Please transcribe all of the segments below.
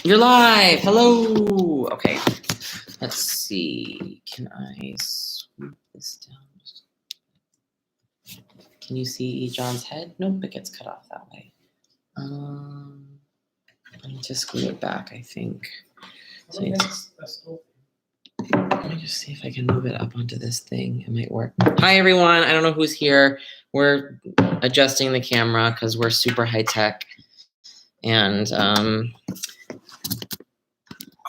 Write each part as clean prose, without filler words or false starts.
You're live. Hello. Okay. Let's see. Can I swoop this down? Can you see John's head? Nope, it gets cut off that way. I need to screw it back, I think. So let me just see if I can move it up onto this thing. It might work. Hi, everyone. I don't know who's here. We're adjusting the camera because we're super high tech. And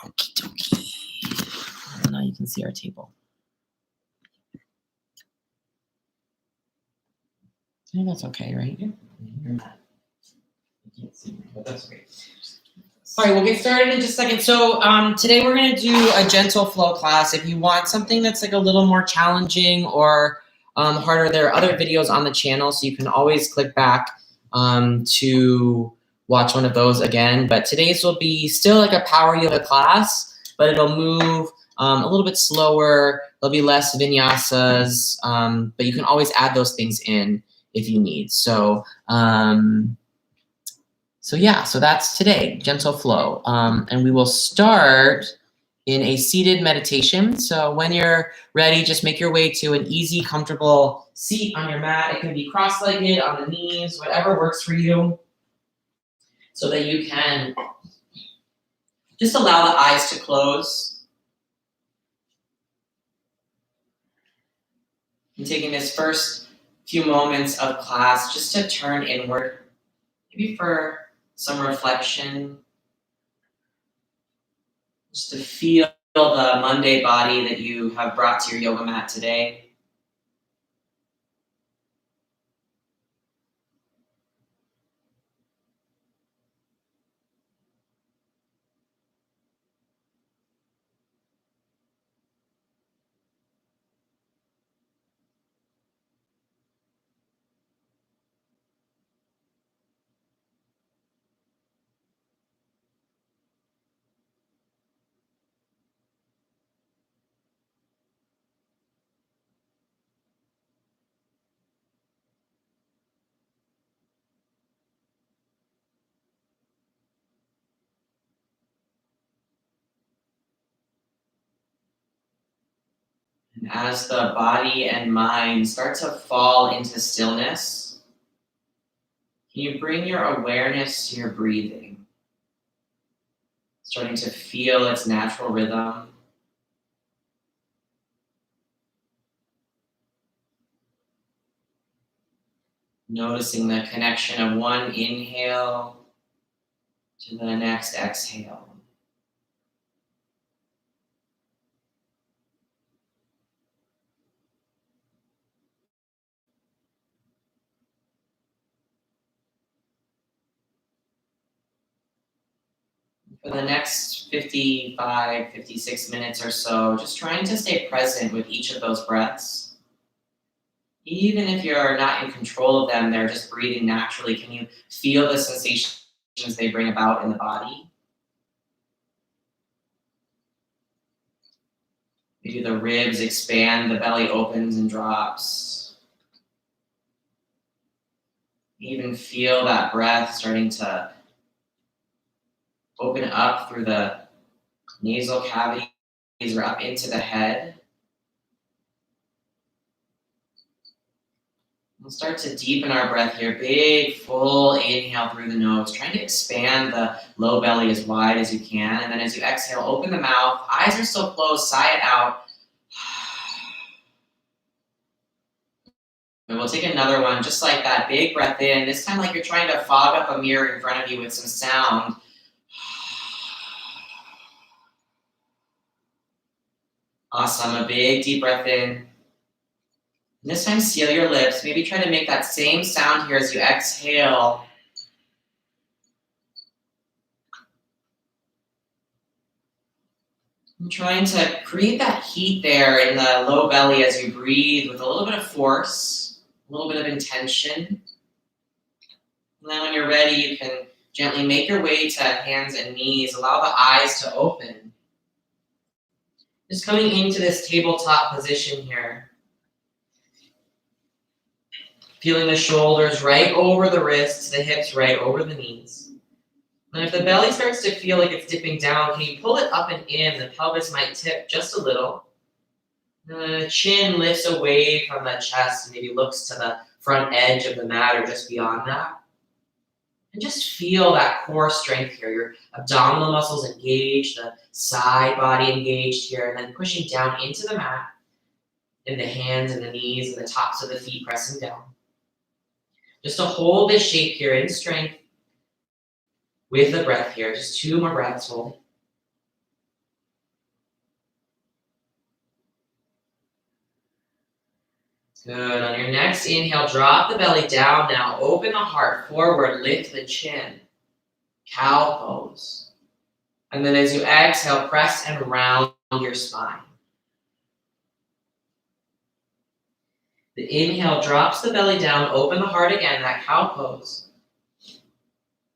okie dokie. Now you can see our table. I think that's okay, right? Yeah. You can't see me, but that's okay. All right, we'll get started in just a second. So today we're going to do a gentle flow class. If you want something that's like a little more challenging or harder, there are other videos on the channel, so you can always click back to watch one of those again. But today's will be still like a power yoga class, but it'll move a little bit slower. There'll be less vinyasas, but you can always add those things in if you need. So so that's today, gentle flow. And we will start in a seated meditation. So when you're ready, just make your way to an easy, comfortable seat on your mat. It can be cross-legged, on the knees, whatever works for you, so that you can just allow the eyes to close. And taking this first few moments of class just to turn inward, maybe for some reflection, just to feel the Monday body that you have brought to your yoga mat today. And as the body and mind start to fall into stillness, can you bring your awareness to your breathing? Starting to feel its natural rhythm. Noticing the connection of one inhale to the next exhale. For the next 55, 56 minutes or so, just trying to stay present with each of those breaths. Even if you're not in control of them, they're just breathing naturally. Can you feel the sensations they bring about in the body? Maybe the ribs expand, the belly opens and drops. Even feel that breath starting to open up through the nasal cavities or up into the head. We'll start to deepen our breath here. Big, full inhale through the nose, trying to expand the low belly as wide as you can. And then as you exhale, open the mouth. Eyes are still closed, sigh it out. And we'll take another one, just like that. Big breath in. This time like you're trying to fog up a mirror in front of you with some sound. Awesome. A big, deep breath in. And this time, seal your lips. Maybe try to make that same sound here as you exhale. I'm trying to create that heat there in the low belly as you breathe with a little bit of force, a little bit of intention. And then when you're ready, you can gently make your way to hands and knees. Allow the eyes to open. Just coming into this tabletop position here. Feeling the shoulders right over the wrists, the hips right over the knees. And if the belly starts to feel like it's dipping down, can you pull it up and in? The pelvis might tip just a little. The chin lifts away from the chest and maybe looks to the front edge of the mat or just beyond that. And just feel that core strength here. Your abdominal muscles engaged, the side body engaged here, and then pushing down into the mat, and the hands and the knees and the tops of the feet pressing down. Just to hold this shape here in strength with the breath here. Just 2 more breaths, hold. Good. On your next inhale, drop the belly down now. Open the heart forward, lift the chin. Cow pose. And then as you exhale, press and round your spine. The inhale drops the belly down, open the heart again, that cow pose.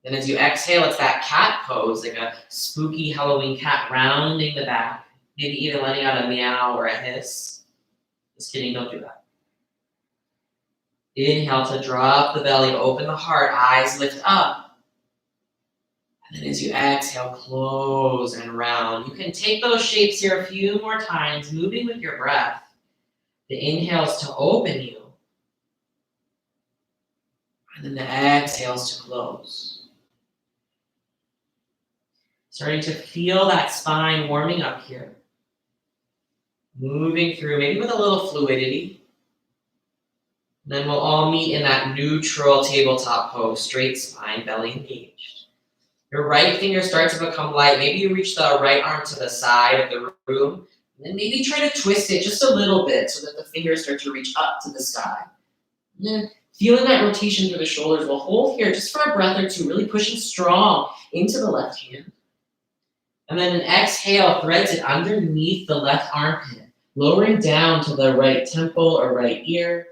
Then as you exhale, it's that cat pose, like a spooky Halloween cat, rounding the back. Maybe even letting out a meow or a hiss. Just kidding, don't do that. Inhale to drop the belly, open the heart, eyes lift up. And then as you exhale, close and round. You can take those shapes here a few more times, moving with your breath. The inhales to open you. And then the exhales to close. Starting to feel that spine warming up here. Moving through, maybe with a little fluidity. Then we'll all meet in that neutral tabletop pose, straight spine, belly engaged. Your right finger starts to become light. Maybe you reach the right arm to the side of the room. And then maybe try to twist it just a little bit so that the fingers start to reach up to the sky. And then feeling that rotation through the shoulders, we'll hold here just for a breath or two, really pushing strong into the left hand. And then an exhale threads it underneath the left armpit, lowering down to the right temple or right ear.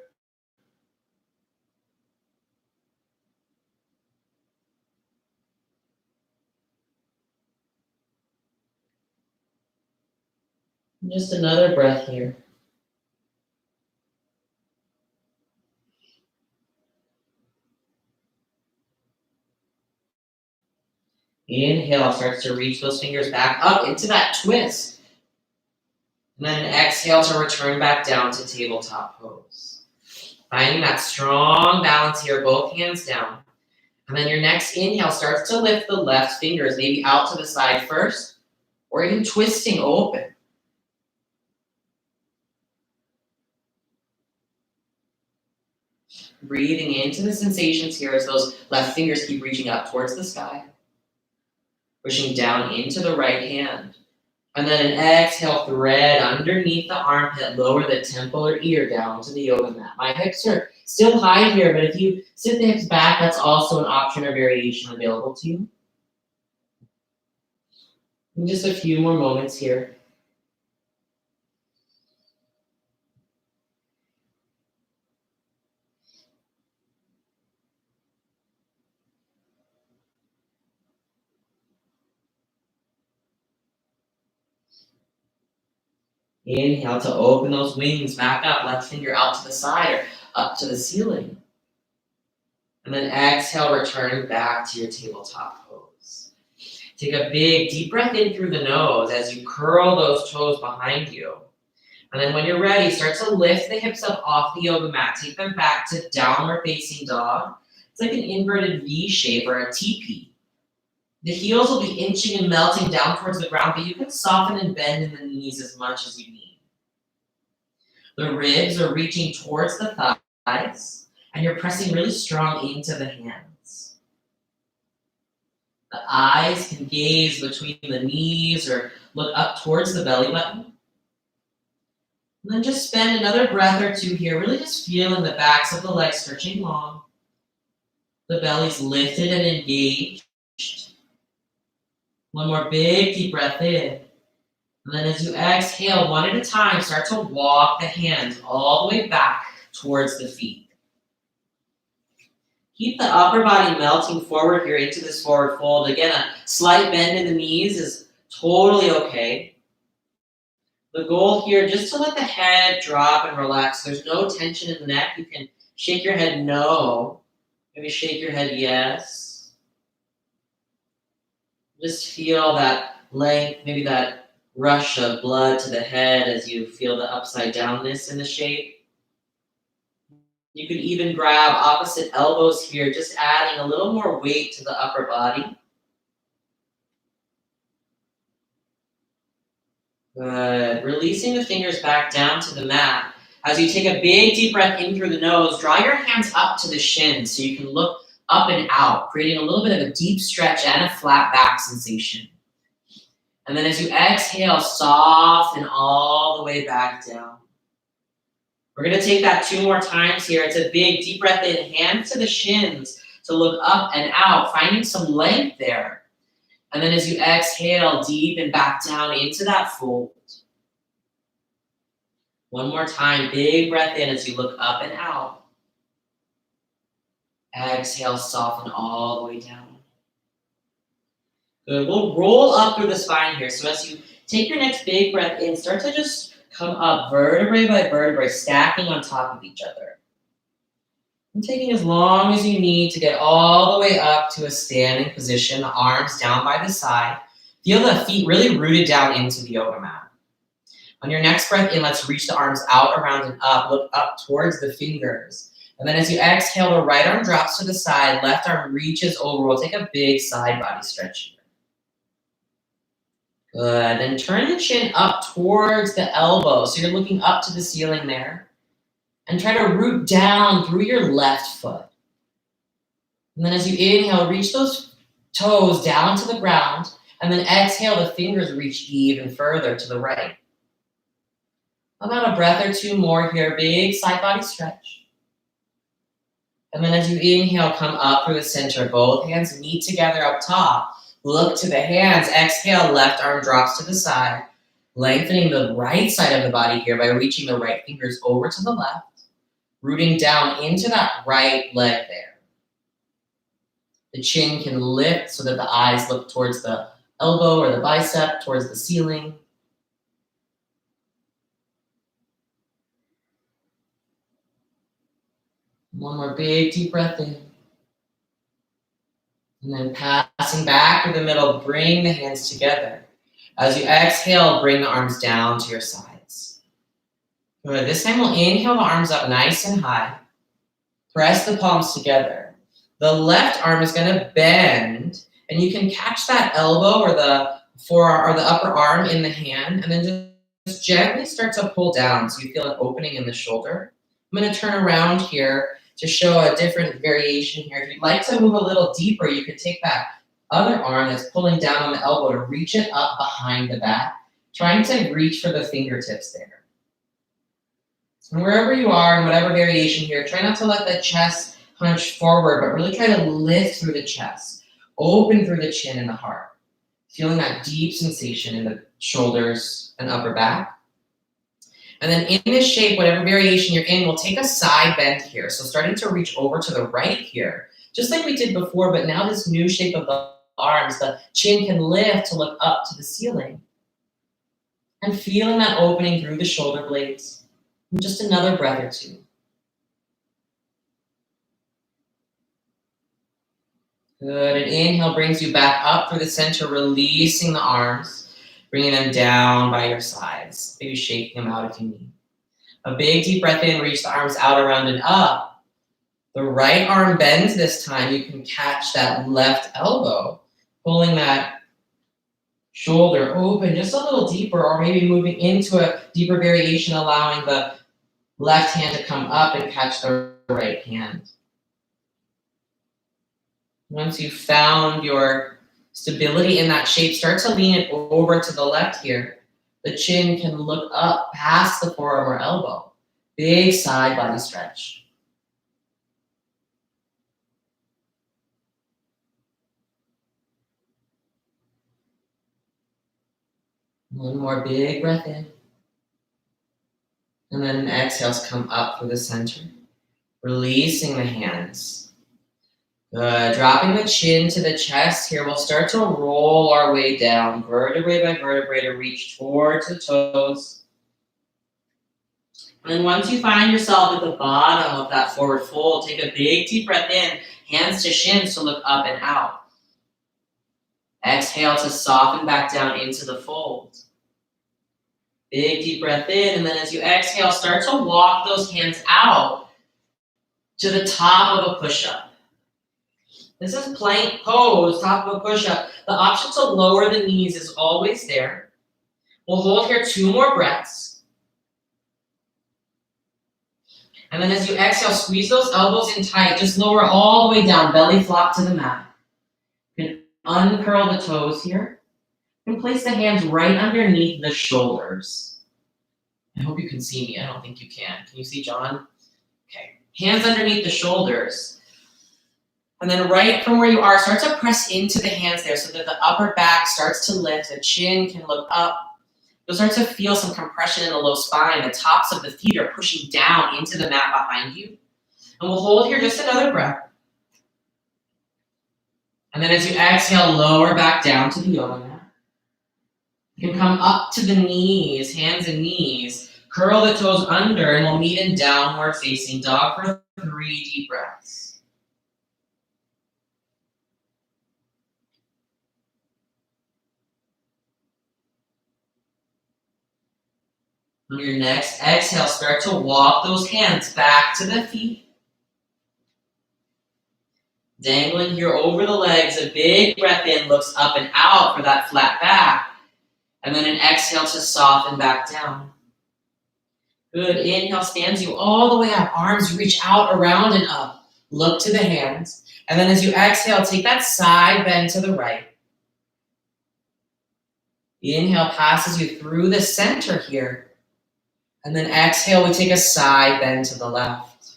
Just another breath here. Inhale starts to reach those fingers back up into that twist. And then an exhale to return back down to tabletop pose. Finding that strong balance here, both hands down. And then your next inhale starts to lift the left fingers, maybe out to the side first, or even twisting open. Breathing into the sensations here as those left fingers keep reaching up towards the sky. Pushing down into the right hand. And then an exhale, thread underneath the armpit, lower the temple or ear down to the yoga mat. My hips are still high here, but if you sit the hips back, that's also an option or variation available to you. And just a few more moments here. Inhale to open those wings back up, left finger out to the side or up to the ceiling. And then exhale, return back to your tabletop pose. Take a big deep breath in through the nose as you curl those toes behind you. And then when you're ready, start to lift the hips up off the yoga mat. Take them back to downward facing dog. It's like an inverted V shape or a teepee. The heels will be inching and melting down towards the ground, but you can soften and bend in the knees as much as you need. The ribs are reaching towards the thighs, and you're pressing really strong into the hands. The eyes can gaze between the knees or look up towards the belly button. And then just spend another breath or two here, really just feeling the backs of the legs stretching long. The belly's lifted and engaged. One more big deep breath in. And then as you exhale, one at a time, start to walk the hands all the way back towards the feet. Keep the upper body melting forward here into this forward fold. Again, a slight bend in the knees is totally okay. The goal here, just to let the head drop and relax. There's no tension in the neck. You can shake your head no. Maybe shake your head yes. Just feel that length, maybe that rush of blood to the head as you feel the upside downness in the shape. You can even grab opposite elbows here, just adding a little more weight to the upper body. Good. Releasing the fingers back down to the mat. As you take a big deep breath in through the nose, draw your hands up to the shins so you can look up and out, creating a little bit of a deep stretch and a flat back sensation. And then as you exhale, soften all the way back down. We're going to take that 2 more times here. It's a big deep breath in, hands to the shins to look up and out, finding some length there. And then as you exhale, deepen back down into that fold. One more time, big breath in as you look up and out. Exhale, soften all the way down. Good. We'll roll up through the spine here. So as you take your next big breath in, start to just come up vertebrae by vertebrae, stacking on top of each other. And taking as long as you need to get all the way up to a standing position, the arms down by the side. Feel the feet really rooted down into the yoga mat. On your next breath in, let's reach the arms out, around, and up. Look up towards the fingers. And then as you exhale, the right arm drops to the side, left arm reaches over. We'll take a big side body stretch here. Good. Then turn the chin up towards the elbow. So you're looking up to the ceiling there. And try to root down through your left foot. And then as you inhale, reach those toes down to the ground. And then exhale, the fingers reach even further to the right. About a breath or 2 more here. Big side body stretch. And then as you inhale, come up through the center. Both hands meet together up top. Look to the hands. Exhale, left arm drops to the side. Lengthening the right side of the body here by reaching the right fingers over to the left. Rooting down into that right leg there. The chin can lift so that the eyes look towards the elbow or the bicep, towards the ceiling. One more big deep breath in. And then passing back to the middle, bring the hands together. As you exhale, bring the arms down to your sides. Good. This time we'll inhale the arms up nice and high. Press the palms together. The left arm is going to bend, and you can catch that elbow or the forearm or the upper arm in the hand, and then just gently start to pull down so you feel an opening in the shoulder. I'm going to turn around here to show a different variation here. If you'd like to move a little deeper, you could take that other arm that's pulling down on the elbow to reach it up behind the back, trying to reach for the fingertips there. And wherever you are, in whatever variation here, try not to let the chest hunch forward, but really try to lift through the chest, open through the chin and the heart, feeling that deep sensation in the shoulders and upper back. And then in this shape, whatever variation you're in, we'll take a side bend here. So starting to reach over to the right here, just like we did before, but now this new shape of the arms, the chin can lift to look up to the ceiling. And feeling that opening through the shoulder blades. And just another breath or 2. Good. And inhale brings you back up through the center, releasing the arms, bringing them down by your sides, maybe shaking them out if you need. A big deep breath in, reach the arms out, around, and up. The right arm bends this time. You can catch that left elbow, pulling that shoulder open just a little deeper, or maybe moving into a deeper variation, allowing the left hand to come up and catch the right hand. Once you've found your stability in that shape, start to lean it over to the left here. The chin can look up past the forearm or elbow. Big side body stretch. One more big breath in. And then exhales, come up through the center. Releasing the hands. Good. Dropping the chin to the chest here. We'll start to roll our way down, vertebrae by vertebrae, to reach towards the toes. And then once you find yourself at the bottom of that forward fold, take a big deep breath in, hands to shins to look up and out. Exhale to soften back down into the fold. Big deep breath in, and then as you exhale, start to walk those hands out to the top of a push-up. This is plank pose, top of a push-up. The option to lower the knees is always there. We'll hold here 2 more breaths. And then as you exhale, squeeze those elbows in tight. Just lower all the way down, belly flop to the mat. You can uncurl the toes here. You can place the hands right underneath the shoulders. I hope you can see me. I don't think you can. Can you see John? Okay. Hands underneath the shoulders. And then right from where you are, start to press into the hands there so that the upper back starts to lift. The chin can look up. You'll start to feel some compression in the low spine. The tops of the feet are pushing down into the mat behind you. And we'll hold here just another breath. And then as you exhale, lower back down to the yoga mat. You can come up to the knees, hands and knees. Curl the toes under, and we'll meet in downward facing dog for 3 deep breaths. On your next exhale, start to walk those hands back to the feet. Dangling here over the legs, a big breath in, looks up and out for that flat back. And then an exhale to soften back down. Good, inhale stands you all the way up. Arms reach out, around and up. Look to the hands. And then as you exhale, take that side bend to the right. Inhale passes you through the center here. And then exhale, we take a side bend to the left.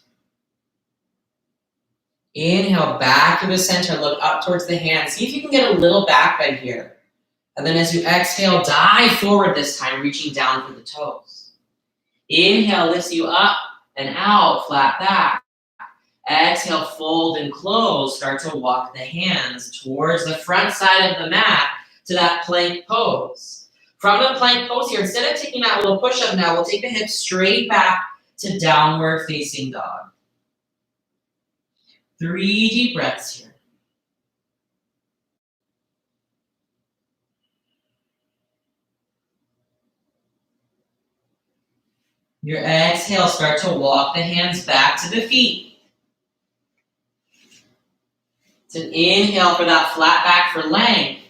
Inhale, back to the center, look up towards the hands. See if you can get a little back bend here. And then as you exhale, dive forward this time, reaching down for the toes. Inhale lifts you up and out, flat back. Exhale, fold and close. Start to walk the hands towards the front side of the mat to that plank pose. From the plank pose here, instead of taking that little push-up now, we'll take the hips straight back to downward facing dog. 3 deep breaths here. Your exhale, start to walk the hands back to the feet. It's an inhale for that flat back for length.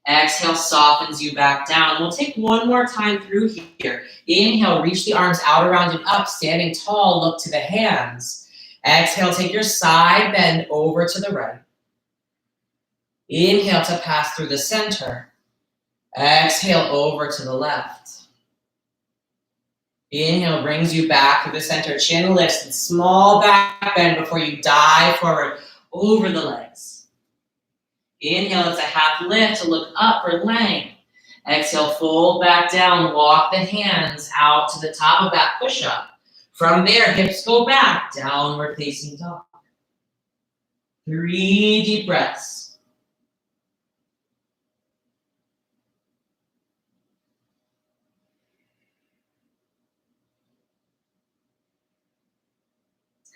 Exhale softens you back down. We'll take one more time through here. Inhale, reach the arms out, around, and up. Standing tall, look to the hands. Exhale, take your side bend over to the right. Inhale to pass through the center. Exhale over to the left. Inhale brings you back to the center. Chin lifts and small back bend before you dive forward over the legs. Inhale, it's a half lift to look up for length. Exhale, fold back down, walk the hands out to the top of that push-up. From there, hips go back, downward facing dog. 3 deep breaths.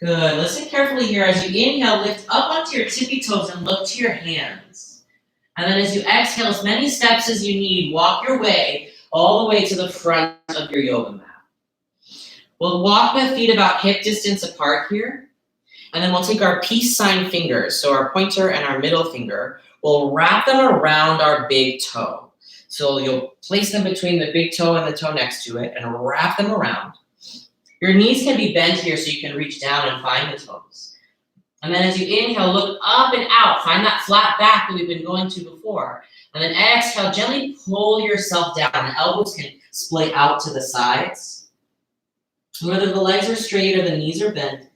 Good. Listen carefully here. As you inhale, lift up onto your tippy toes and look to your hands. And then as you exhale, as many steps as you need, walk your way all the way to the front of your yoga mat. We'll walk the feet about hip distance apart here. And then we'll take our peace sign fingers, so our pointer and our middle finger. We'll wrap them around our big toe. So you'll place them between the big toe and the toe next to it and wrap them around. Your knees can be bent here so you can reach down and find the toes. And then as you inhale, look up and out. Find that flat back that we've been going to before. And then exhale, gently pull yourself down. The elbows can splay out to the sides. Whether the legs are straight or the knees are bent,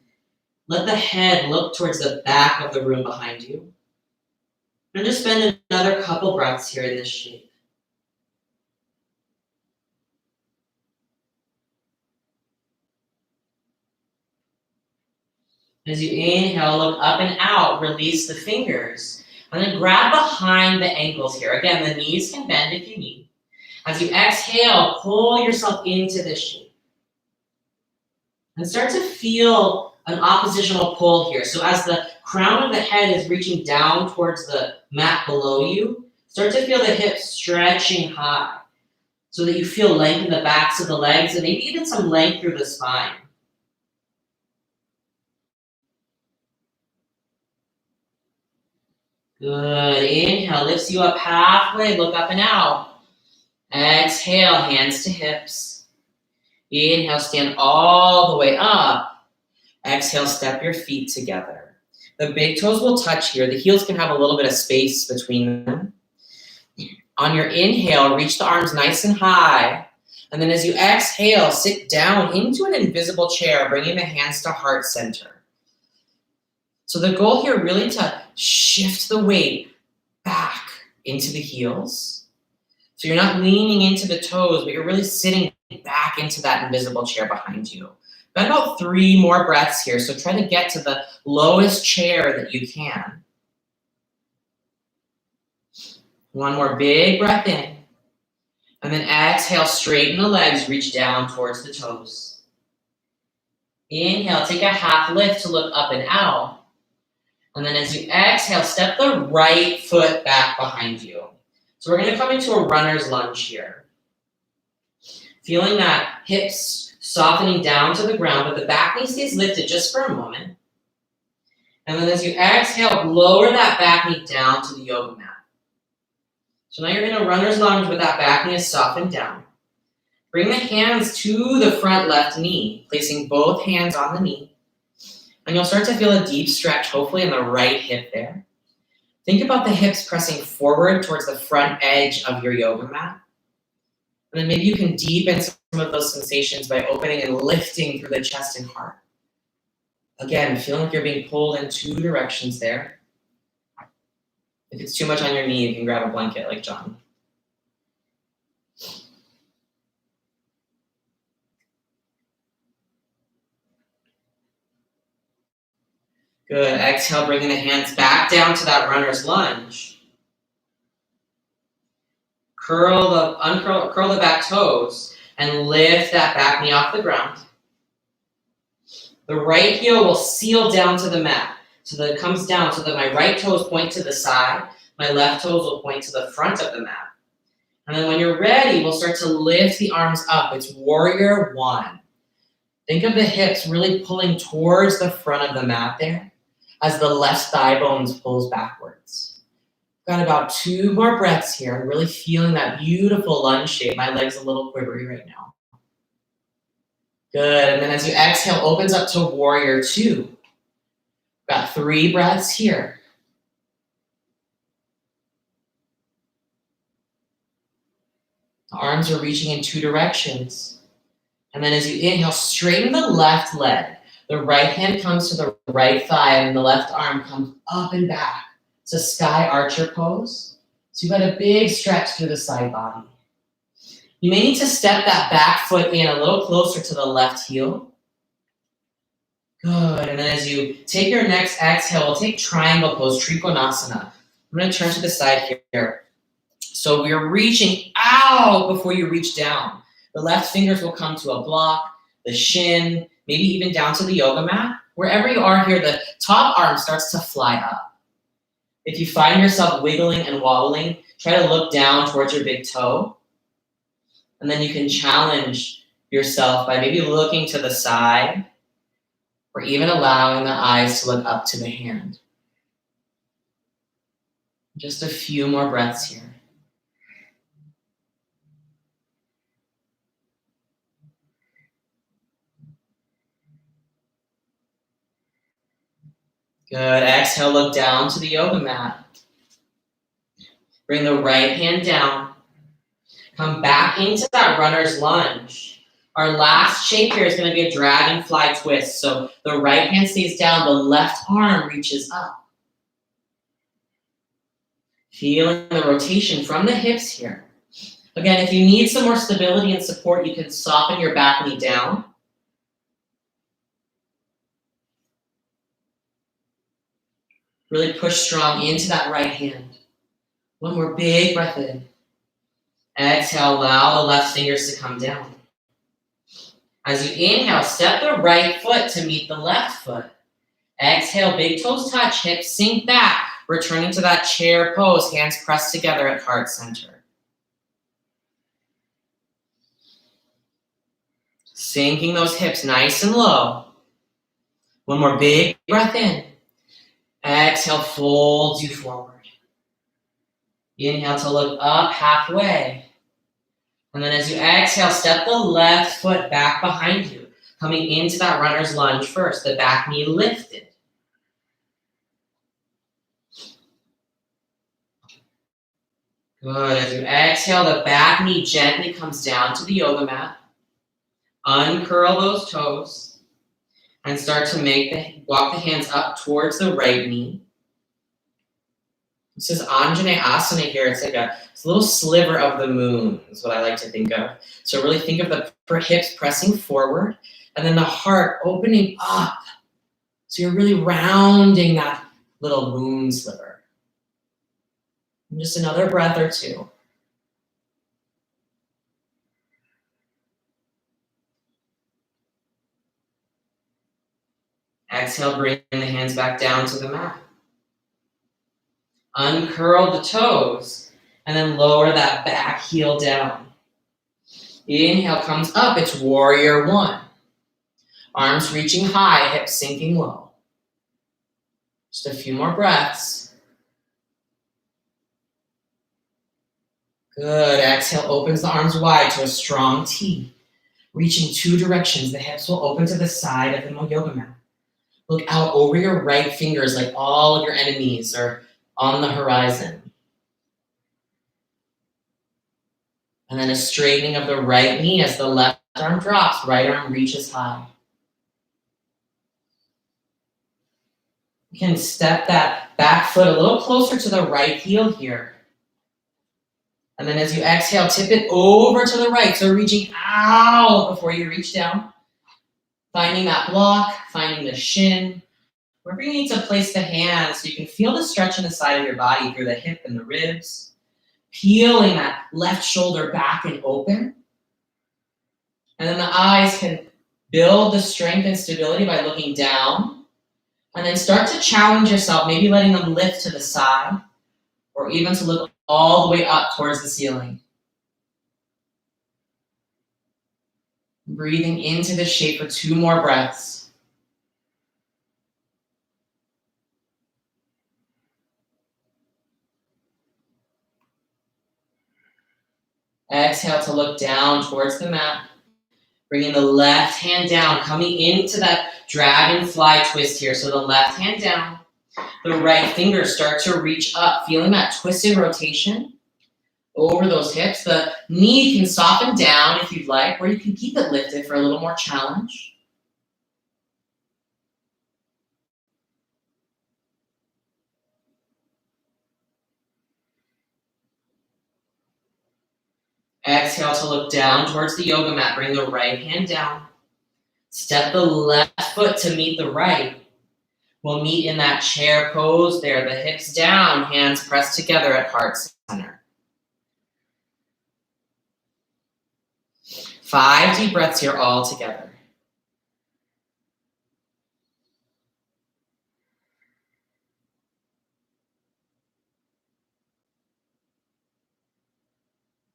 let the head look towards the back of the room behind you. And just spend another couple breaths here in this shape. As you inhale, look up and out, release the fingers. And then grab behind the ankles here. Again, the knees can bend if you need. As you exhale, pull yourself into this shape. And start to feel an oppositional pull here. So as the crown of the head is reaching down towards the mat below you, Start to feel the hips stretching high so that you feel length in the backs of the legs and maybe even some length through the spine. Good. Inhale, lifts you up halfway, look up and out. Exhale, hands to hips. Inhale, stand all the way up. Exhale, step your feet together. The big toes will touch here. The heels can have a little bit of space between them. On your inhale, reach the arms nice and high. And then as you exhale, sit down into an invisible chair, bringing the hands to heart center. So the goal here really to shift the weight back into the heels. So you're not leaning into the toes, but you're really sitting back into that invisible chair behind you. Got about 3 more breaths here, so try to get to the lowest chair that you can. One more big breath in. And then exhale, straighten the legs, reach down towards the toes. Inhale, take a half lift to look up and out. And then as you exhale, step the right foot back behind you. So we're going to come into a runner's lunge here. Feeling that hips softening down to the ground, but the back knee stays lifted just for a moment. And then as you exhale, lower that back knee down to the yoga mat. So now you're in a runner's lunge with that back knee is softened down. Bring the hands to the front left knee, placing both hands on the knee. And you'll start to feel a deep stretch, hopefully in the right hip there. Think about the hips pressing forward towards the front edge of your yoga mat. And then maybe you can deepen some of those sensations by opening and lifting through the chest and heart. Again, feeling like you're being pulled in 2 directions there. If it's too much on your knee, you can grab a blanket like John. Good. Exhale, bringing the hands back down to that runner's lunge. Curl the back toes and lift that back knee off the ground. The right heel will seal down to the mat so that it comes down so that my right toes point to the side, my left toes will point to the front of the mat. And then when you're ready, we'll start to lift the arms up. It's warrior 1. Think of the hips really pulling towards the front of the mat there as the left thigh bones pulls backwards. Got about 2 more breaths here. I'm really feeling that beautiful lunge shape. My leg's a little quivery right now. Good, and then as you exhale, opens up to warrior 2. Got 3 breaths here. The arms are reaching in 2 directions. And then as you inhale, straighten the left leg. The right hand comes to the right thigh and the left arm comes up and back. It's a sky archer pose. So you've got a big stretch through the side body. You may need to step that back foot in a little closer to the left heel. Good. And then as you take your next exhale, we'll take triangle pose, Trikonasana. I'm going to turn to the side here. So we're reaching out before you reach down. The left fingers will come to a block, the shin, maybe even down to the yoga mat. Wherever you are here, the top arm starts to fly up. If you find yourself wiggling and wobbling, try to look down towards your big toe. And then you can challenge yourself by maybe looking to the side or even allowing the eyes to look up to the hand. Just a few more breaths here. Good. Exhale, look down to the yoga mat. Bring the right hand down. Come back into that runner's lunge. Our last shape here is going to be a dragonfly twist. So the right hand stays down, the left arm reaches up. Feeling the rotation from the hips here. Again, if you need some more stability and support, you can soften your back knee down. Really push strong into that right hand. One more big breath in. Exhale, allow the left fingers to come down. As you inhale, step the right foot to meet the left foot. Exhale, big toes touch, hips sink back. returning to that chair pose, hands pressed together at heart center. Sinking those hips nice and low. One more big breath in. Exhale, fold you forward. Inhale to look up halfway. And then as you exhale, step the left foot back behind you, coming into that runner's lunge first, the back knee lifted. Good. As you exhale, the back knee gently comes down to the yoga mat. Uncurl those toes and start to walk the hands up towards the right knee. This is Anjane Asana here. It's like a little sliver of the moon is what I like to think of. So really think of the hips pressing forward and then the heart opening up. So you're really rounding that little moon sliver. And just another breath or two. Exhale, bring the hands back down to the mat. Uncurl the toes and then lower that back heel down. Inhale comes up, it's warrior one. Arms reaching high, hips sinking low. Just a few more breaths. Good, exhale opens the arms wide to a strong T. Reaching two directions, the hips will open to the side of the yoga mat. Look out over your right fingers like all of your enemies are on the horizon. And then a straightening of the right knee as the left arm drops, right arm reaches high. You can step that back foot a little closer to the right heel here. And then as you exhale, tip it over to the right. So reaching out before you reach down. Finding that block, finding the shin. Wherever you need to place the hands so you can feel the stretch in the side of your body through the hip and the ribs. Peeling that left shoulder back and open. And then the eyes can build the strength and stability by looking down. And then start to challenge yourself, maybe letting them lift to the side or even to look all the way up towards the ceiling. Breathing into the shape for two more breaths. Exhale to look down towards the mat. Bringing the left hand down, coming into that dragonfly twist here. So the left hand down, the right fingers start to reach up, feeling that twisted rotation over those hips. The knee can soften down if you'd like, or you can keep it lifted for a little more challenge. Exhale to look down towards the yoga mat. Bring the right hand down. Step the left foot to meet the right. We'll meet in that chair pose there. The hips down, hands pressed together at heart center. 5 deep breaths here all together.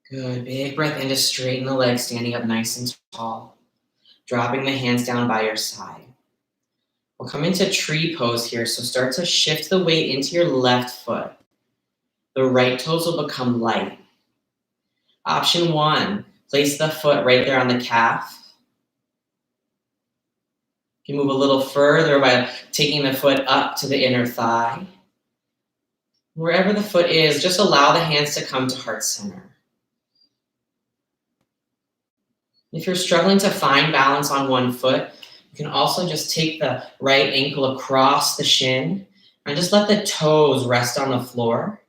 Good. Big breath in to straighten the legs, standing up nice and tall. Dropping the hands down by your side. We'll come into tree pose here, so start to shift the weight into your left foot. The right toes will become light. Option 1, place the foot right there on the calf. You can move a little further by taking the foot up to the inner thigh. Wherever the foot is, just allow the hands to come to heart center. If you're struggling to find balance on one foot, you can also just take the right ankle across the shin and just let the toes rest on the floor.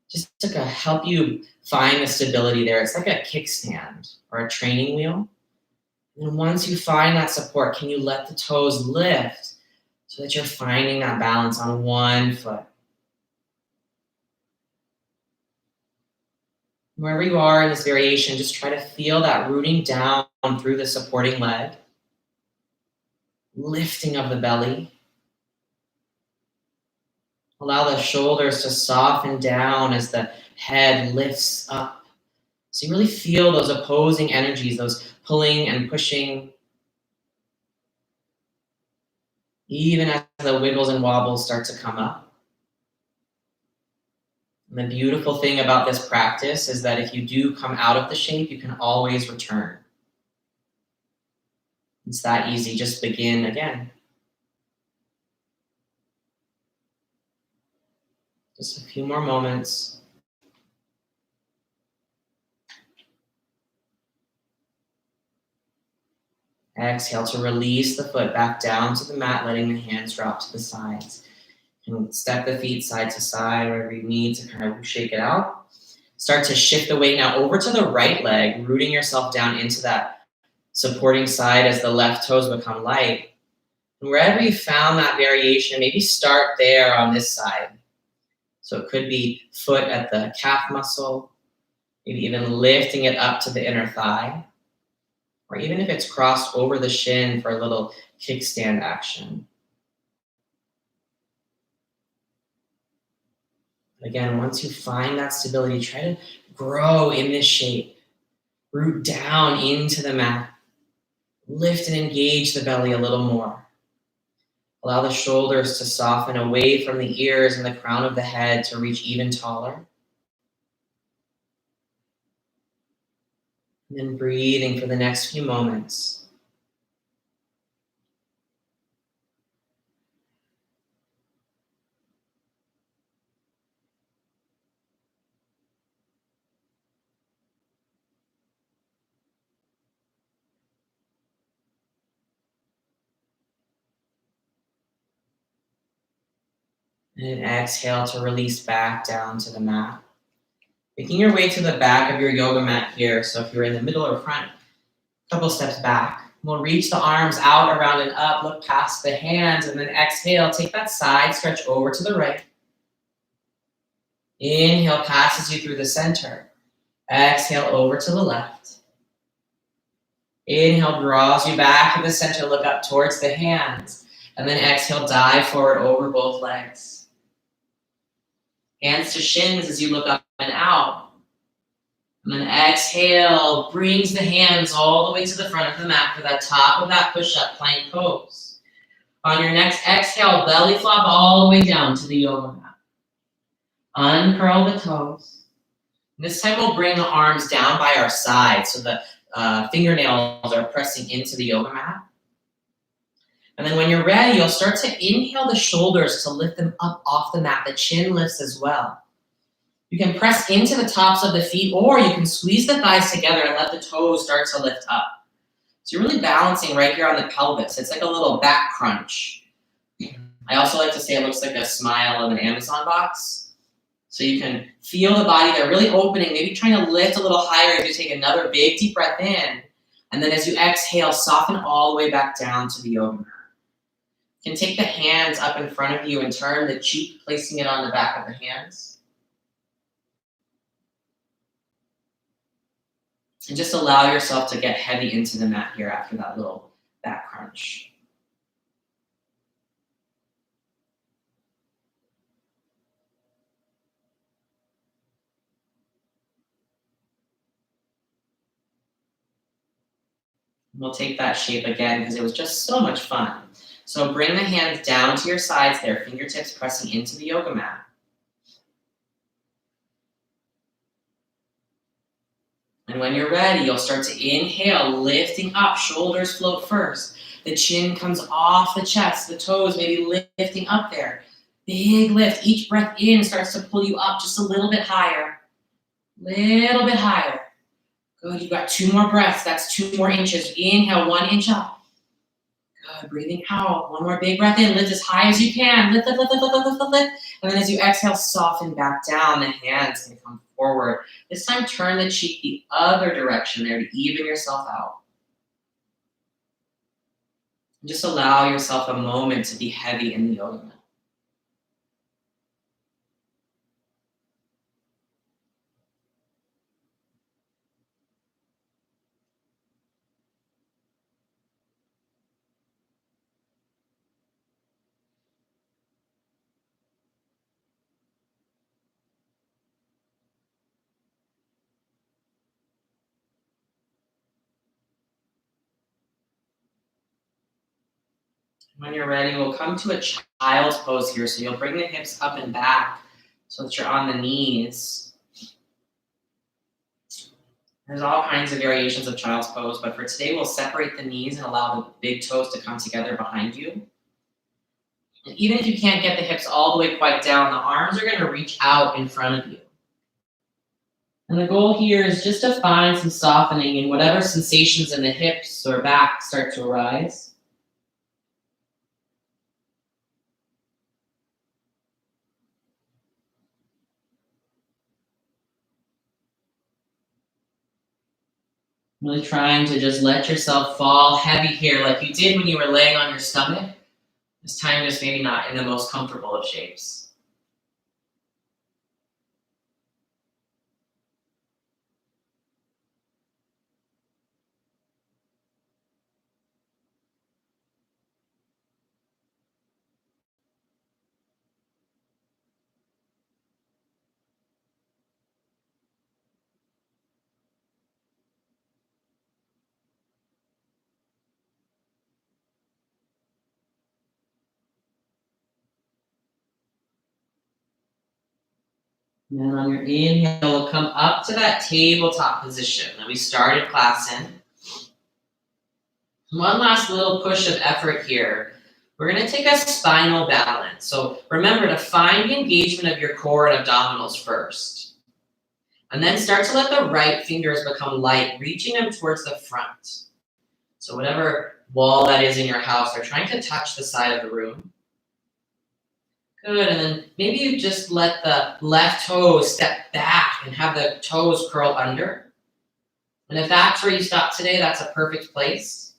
Just to help you find the stability there. It's like a kickstand or a training wheel. And once you find that support, can you let the toes lift so that you're finding that balance on one foot? Wherever you are in this variation, just try to feel that rooting down through the supporting leg. Lifting of the belly. Allow the shoulders to soften down as the head lifts up. So you really feel those opposing energies, those pulling and pushing, even as the wiggles and wobbles start to come up. And the beautiful thing about this practice is that if you do come out of the shape, you can always return. It's that easy. Just begin again. Just a few more moments. Exhale to release the foot back down to the mat, letting the hands drop to the sides. And step the feet side to side wherever you need to kind of shake it out. Start to shift the weight now over to the right leg, rooting yourself down into that supporting side as the left toes become light. And wherever you found that variation, maybe start there on this side. So it could be foot at the calf muscle, maybe even lifting it up to the inner thigh, or even if it's crossed over the shin for a little kickstand action. Again, once you find that stability, try to grow in this shape. Root down into the mat. Lift and engage the belly a little more. Allow the shoulders to soften away from the ears and the crown of the head to reach even taller. And then breathing for the next few moments. And exhale to release back down to the mat. Making your way to the back of your yoga mat here. So if you're in the middle or front, a couple steps back. We'll reach the arms out, around, and up. Look past the hands, and then exhale. Take that side stretch over to the right. Inhale passes you through the center. Exhale over to the left. Inhale draws you back to the center. Look up towards the hands. And then exhale, dive forward over both legs. Hands to shins as you look up and out. And then exhale, brings the hands all the way to the front of the mat for that top of that push-up plank pose. On your next exhale, belly flop all the way down to the yoga mat. Uncurl the toes. This time we'll bring the arms down by our sides so the fingernails are pressing into the yoga mat. And then when you're ready, you'll start to inhale the shoulders to lift them up off the mat. The chin lifts as well. You can press into the tops of the feet, or you can squeeze the thighs together and let the toes start to lift up. So you're really balancing right here on the pelvis. It's like a little back crunch. I also like to say it looks like a smile of an Amazon box. So you can feel the body there really opening, maybe trying to lift a little higher as you take another big deep breath in. And then as you exhale, soften all the way back down to the yoga mat. You can take the hands up in front of you and turn the cheek, placing it on the back of the hands. And just allow yourself to get heavy into the mat here after that little back crunch. We'll take that shape again because it was just so much fun. So bring the hands down to your sides there, fingertips pressing into the yoga mat. And when you're ready, you'll start to inhale, lifting up, shoulders float first. The chin comes off the chest, the toes maybe lifting up there. Big lift. Each breath in starts to pull you up just a little bit higher. Little bit higher. Good, you've got 2 more breaths. That's 2 more inches. Inhale, 1 inch up. Good, breathing out. 1 more big breath in. Lift as high as you can. Lift, lift, lift, lift, lift, lift, lift, lift. And then as you exhale, soften back down. The hands can come forward. This time, turn the cheek the other direction there to even yourself out. And just allow yourself a moment to be heavy in the yoga mat. When you're ready, we'll come to a child's pose here. So you'll bring the hips up and back so that you're on the knees. There's all kinds of variations of child's pose, but for today, we'll separate the knees and allow the big toes to come together behind you. And even if you can't get the hips all the way quite down, the arms are going to reach out in front of you. And the goal here is just to find some softening in whatever sensations in the hips or back start to arise. Really trying to just let yourself fall heavy here like you did when you were laying on your stomach. This time just maybe not in the most comfortable of shapes. And then on your inhale, come up to that tabletop position that we started class in. One last little push of effort here. We're going to take a spinal balance. So remember to find the engagement of your core and abdominals first. And then start to let the right fingers become light, reaching them towards the front. So whatever wall that is in your house, they're trying to touch the side of the room. Good, and then maybe you just let the left toes step back and have the toes curl under. And if that's where you stop today, that's a perfect place.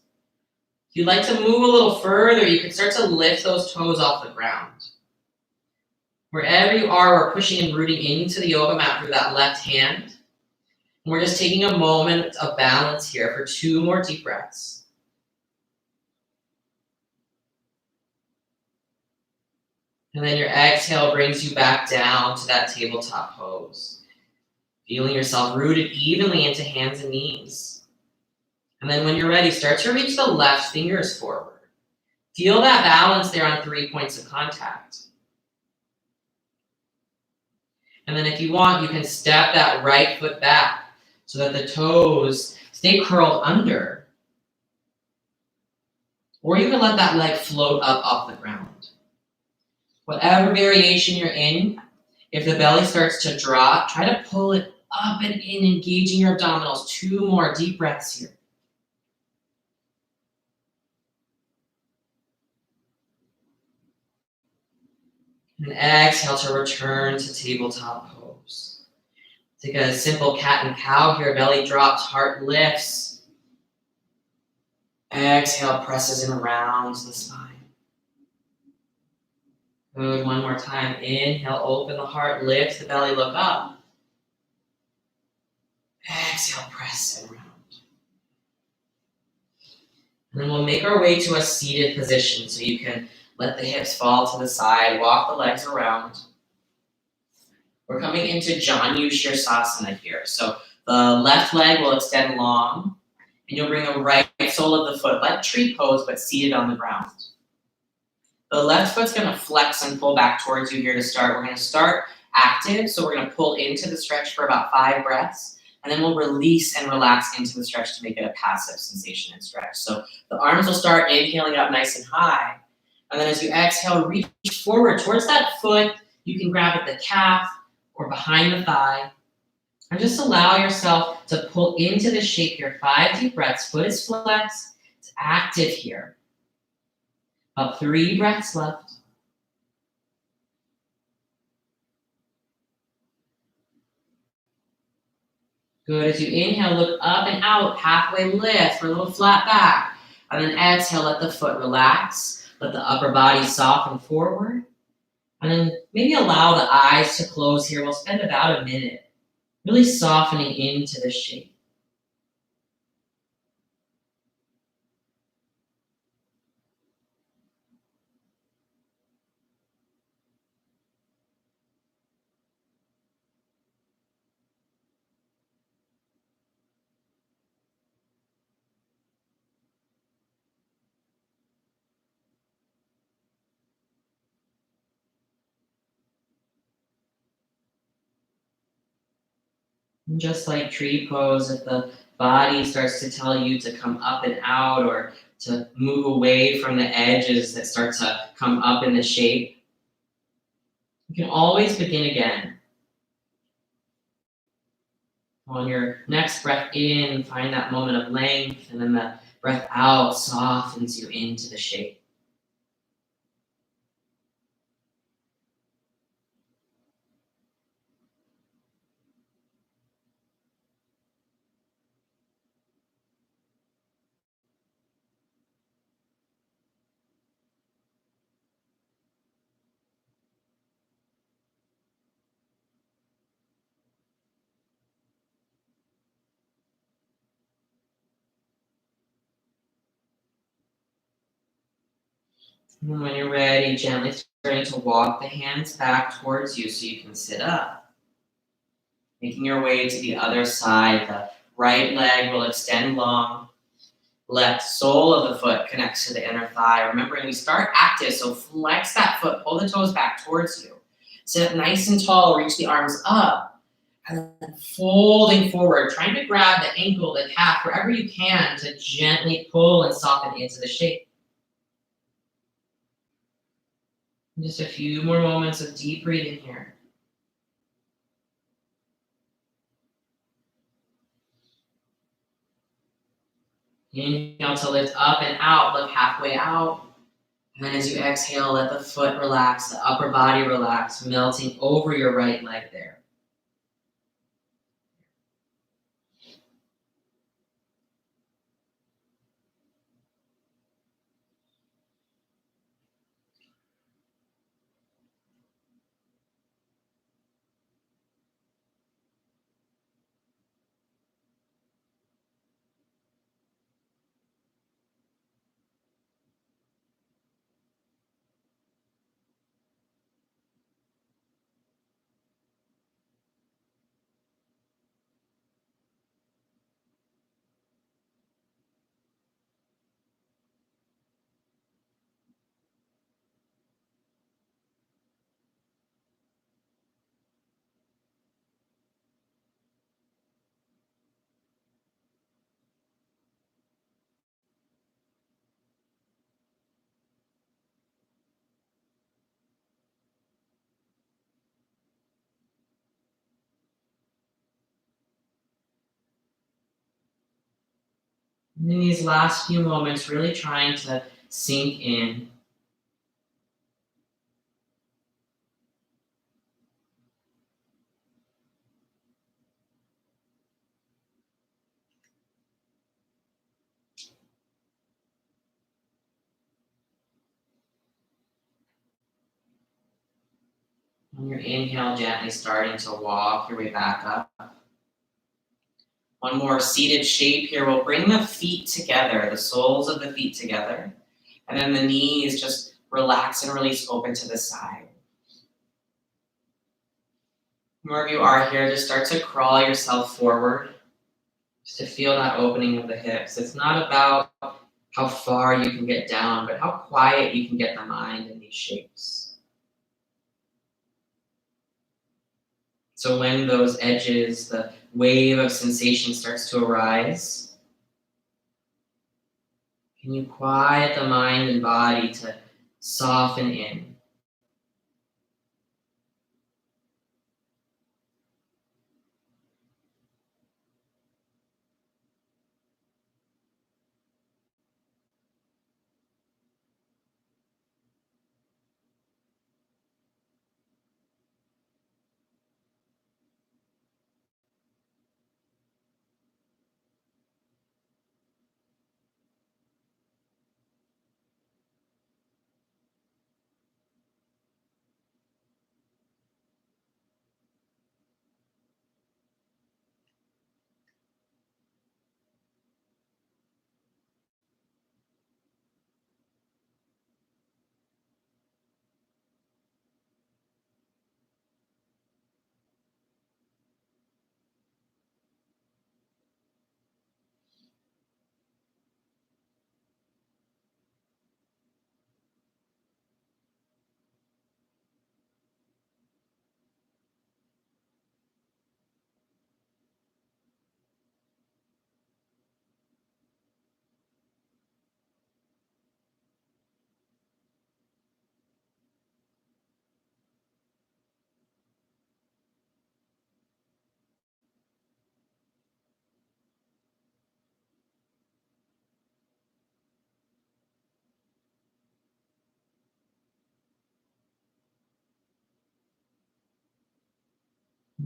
If you'd like to move a little further, you can start to lift those toes off the ground. Wherever you are, we're pushing and rooting into the yoga mat through that left hand. And we're just taking a moment of balance here for 2 more deep breaths. And then your exhale brings you back down to that tabletop pose. Feeling yourself rooted evenly into hands and knees. And then when you're ready, start to reach the left fingers forward. Feel that balance there on 3 points of contact. And then if you want, you can step that right foot back so that the toes stay curled under. Or you can let that leg float up off the ground. Whatever variation you're in, if the belly starts to drop, try to pull it up and in, engaging your abdominals. 2 more deep breaths here. And exhale to return to tabletop pose. Take a simple cat and cow here. Belly drops, heart lifts. Exhale, presses in around the spine. Good, one more time. Inhale, open the heart, lift the belly, look up. Exhale, press and round. And then we'll make our way to a seated position so you can let the hips fall to the side, walk the legs around. We're coming into Janu Shirsasana here. So the left leg will extend long, and you'll bring the right sole of the foot, like tree pose, but seated on the ground. The left foot's going to flex and pull back towards you here to start. We're going to start active, so we're going to pull into the stretch for about 5 breaths, and then we'll release and relax into the stretch to make it a passive sensation and stretch. So the arms will start inhaling up nice and high, and then as you exhale, reach forward towards that foot. You can grab at the calf or behind the thigh, and just allow yourself to pull into the shape here. 5 deep breaths, foot is flexed, it's active here. About 3 breaths left. Good, as you inhale, look up and out, halfway lift for a little flat back. And then exhale, let the foot relax, let the upper body soften forward. And then maybe allow the eyes to close here. We'll spend about a minute really softening into the shape. And just like tree pose, if the body starts to tell you to come up and out or to move away from the edges that start to come up in the shape, you can always begin again. On your next breath in, find that moment of length, and then the breath out softens you into the shape. And when you're ready, gently starting to walk the hands back towards you so you can sit up. Making your way to the other side, the right leg will extend long. Left sole of the foot connects to the inner thigh. Remembering we start active, so flex that foot, pull the toes back towards you. Sit up nice and tall, reach the arms up, and then folding forward, trying to grab the ankle, the calf, wherever you can to gently pull and soften into the shape. Just a few more moments of deep breathing here. Inhale to lift up and out, look halfway out. And then as you exhale, let the foot relax, the upper body relax, melting over your right leg there. And in these last few moments, really trying to sink in. On your inhale, gently starting to walk your way back up. One more seated shape here. We'll bring the feet together, the soles of the feet together. And then the knees just relax and release open to the side. Wherever you are here, just start to crawl yourself forward. Just to feel that opening of the hips. It's not about how far you can get down, but how quiet you can get the mind in these shapes. So when those edges, the wave of sensation starts to arise, can you quiet the mind and body to soften in?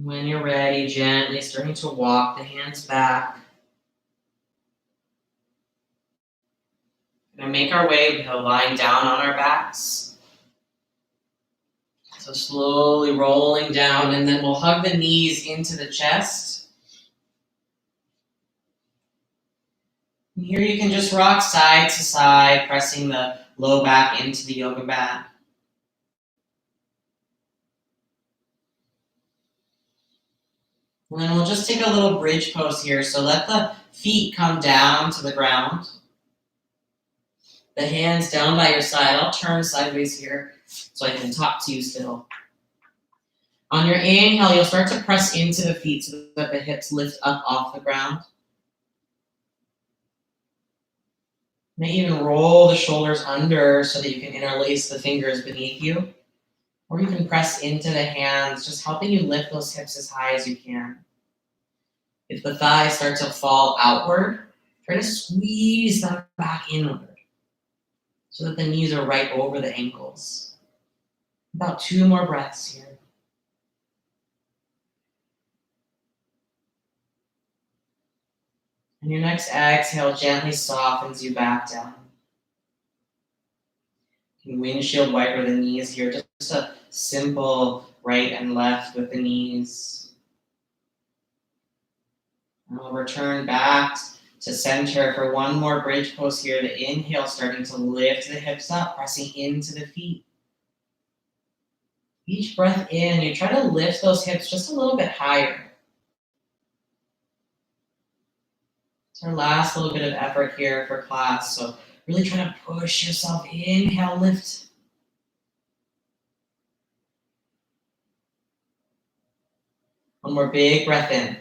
When you're ready, gently starting to walk the hands back. We're going to make our way, lying down on our backs. So slowly rolling down, and then we'll hug the knees into the chest. And here you can just rock side to side, pressing the low back into the yoga mat. And then we'll just take a little bridge pose here. So let the feet come down to the ground. The hands down by your side. I'll turn sideways here so I can talk to you still. On your inhale, you'll start to press into the feet so that the hips lift up off the ground. You may even roll the shoulders under so that you can interlace the fingers beneath you. Or you can press into the hands, just helping you lift those hips as high as you can. If the thighs start to fall outward, try to squeeze them back inward so that the knees are right over the ankles. About 2 more breaths here. And your next exhale gently softens you back down. You can windshield wiper the knees here, just a simple right and left with the knees. And we'll return back to center for one more bridge pose here. The inhale starting to lift the hips up, pressing into the feet. Each breath in, you try to lift those hips just a little bit higher. It's our last little bit of effort here for class, so really try to push yourself. Inhale, lift. One more big breath in.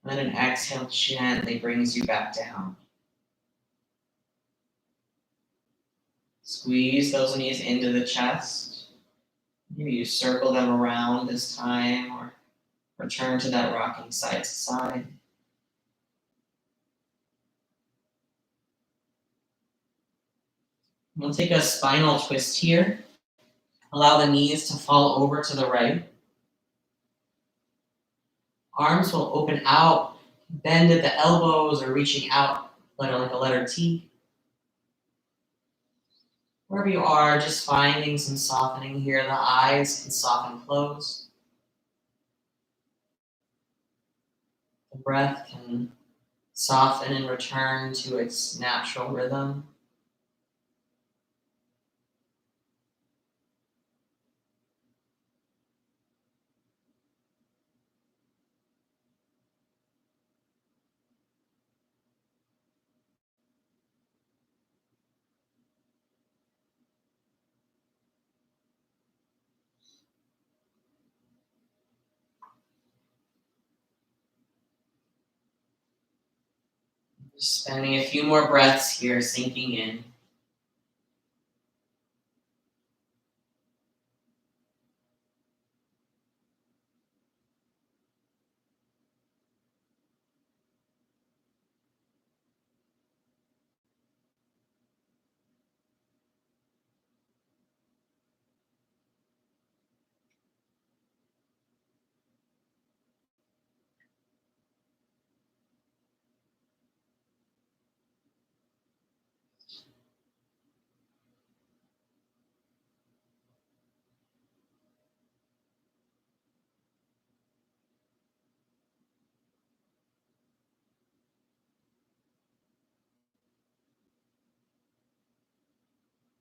And then an exhale gently brings you back down. Squeeze those knees into the chest. Maybe you circle them around this time or return to that rocking side to side. We'll take a spinal twist here. Allow the knees to fall over to the right. Arms will open out, bend at the elbows or reaching out like a letter T. Wherever you are, just finding some softening here. The eyes can soften close. The breath can soften and return to its natural rhythm. Just spending a few more breaths here, sinking in.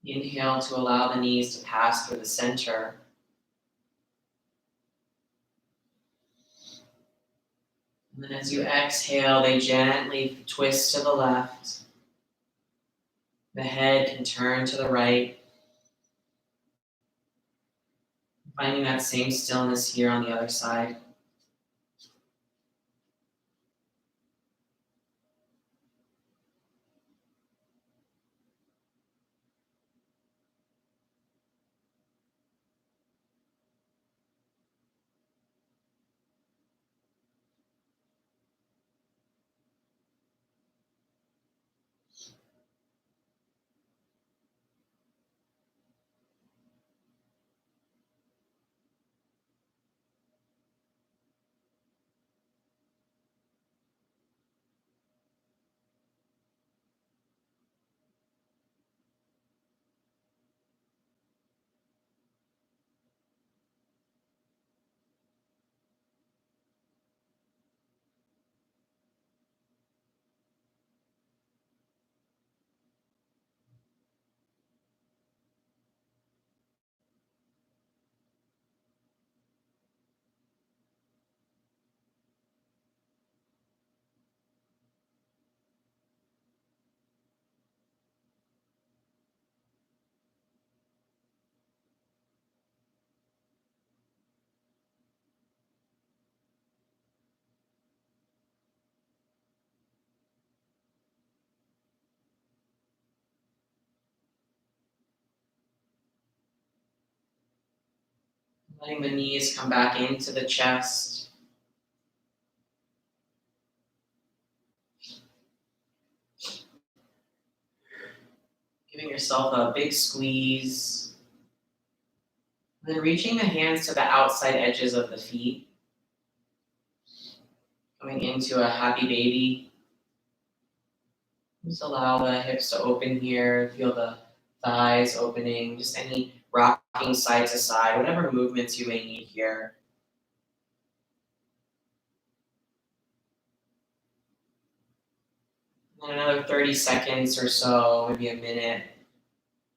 Inhale to allow the knees to pass through the center. And then as you exhale, they gently twist to the left. The head can turn to the right. Finding that same stillness here on the other side. Letting the knees come back into the chest. Giving yourself a big squeeze. And then reaching the hands to the outside edges of the feet. Coming into a happy baby. Just allow the hips to open here. Feel the thighs opening. Just any rocking side to side. Whatever movements you may need here. And another 30 seconds or so, maybe a minute.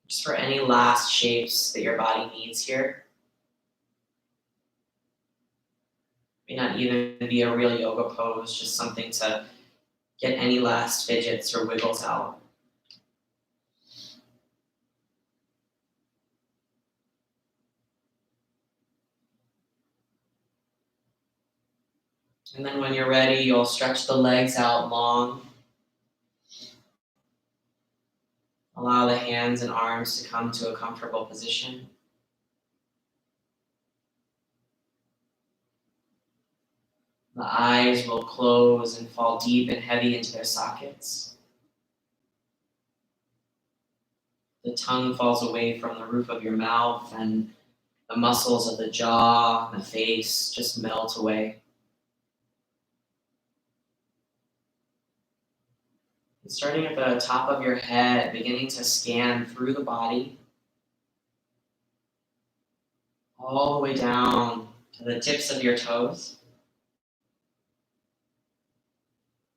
Just for any last shapes that your body needs here. May not even be a real yoga pose, just something to get any last fidgets or wiggles out. And then when you're ready, you'll stretch the legs out long. Allow the hands and arms to come to a comfortable position. The eyes will close and fall deep and heavy into their sockets. The tongue falls away from the roof of your mouth, and the muscles of the jaw and the face just melt away. And starting at the top of your head, beginning to scan through the body, all the way down to the tips of your toes.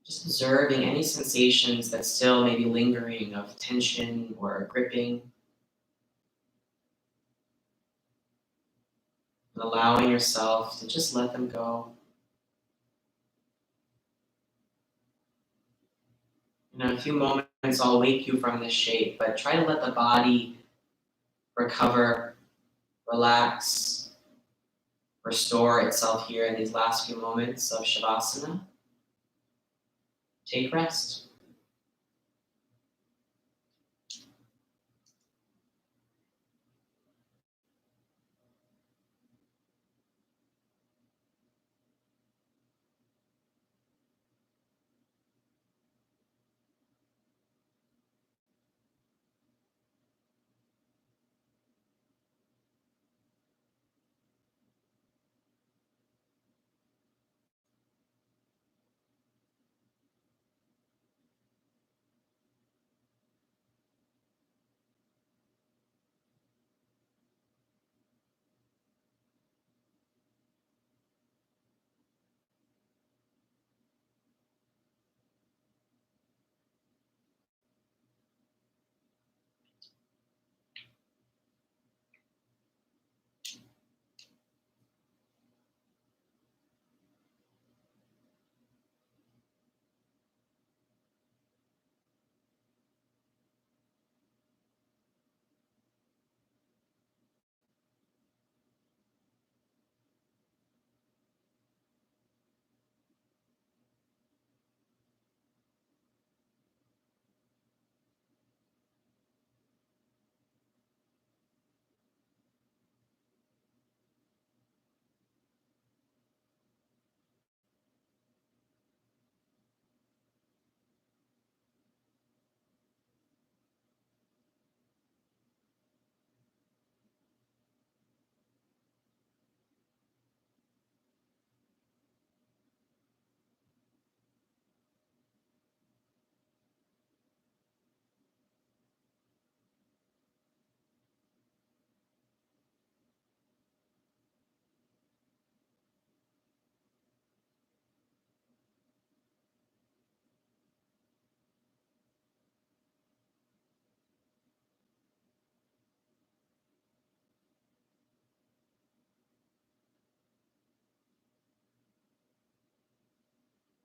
Just observing any sensations that still may be lingering of tension or gripping. And allowing yourself to just let them go. In a few moments, I'll wake you from this shape, but try to let the body recover, relax, restore itself here in these last few moments of Shavasana. Take rest.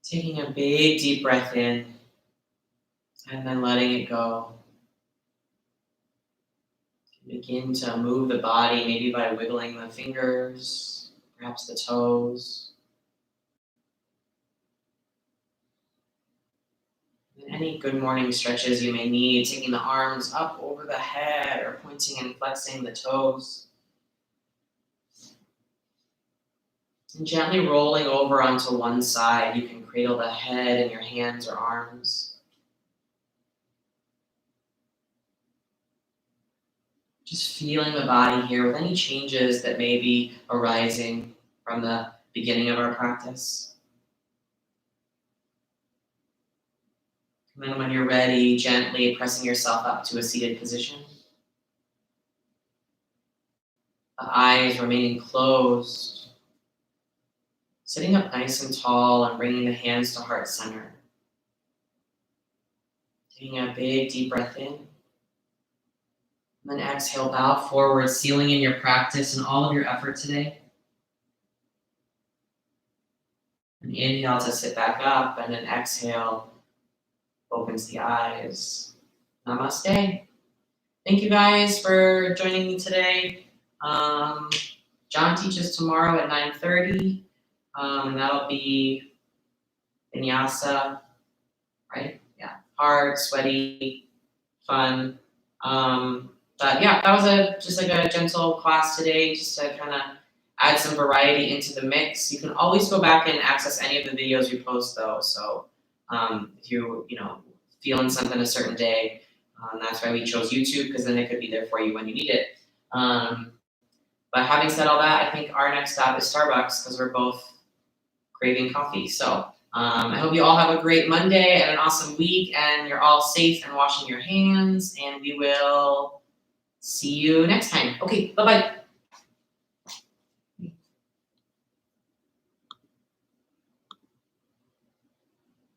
Taking a big deep breath in and then letting it go. Begin to move the body, maybe by wiggling the fingers, perhaps the toes. And any good morning stretches you may need, taking the arms up over the head or pointing and flexing the toes. And gently rolling over onto one side, you can cradle the head in your hands or arms. Just feeling the body here with any changes that may be arising from the beginning of our practice. And then when you're ready, gently pressing yourself up to a seated position. The eyes remaining closed. Sitting up nice and tall and bringing the hands to heart center. Taking a big deep breath in. And then exhale, bow forward, sealing in your practice and all of your effort today. And inhale to sit back up, and then exhale, opens the eyes. Namaste. Thank you guys for joining me today. John teaches tomorrow at 9:30. And that'll be vinyasa, right? Yeah, hard, sweaty, fun. But yeah, that was just like a gentle class today, just to kind of add some variety into the mix. You can always go back and access any of the videos we post, though. So if you feeling something a certain day, that's why we chose YouTube, because then it could be there for you when you need it. But having said all that, I think our next stop is Starbucks, because we're both craving coffee. So I hope you all have a great Monday and an awesome week, and you're all safe and washing your hands, and we will see you next time. Okay, bye-bye.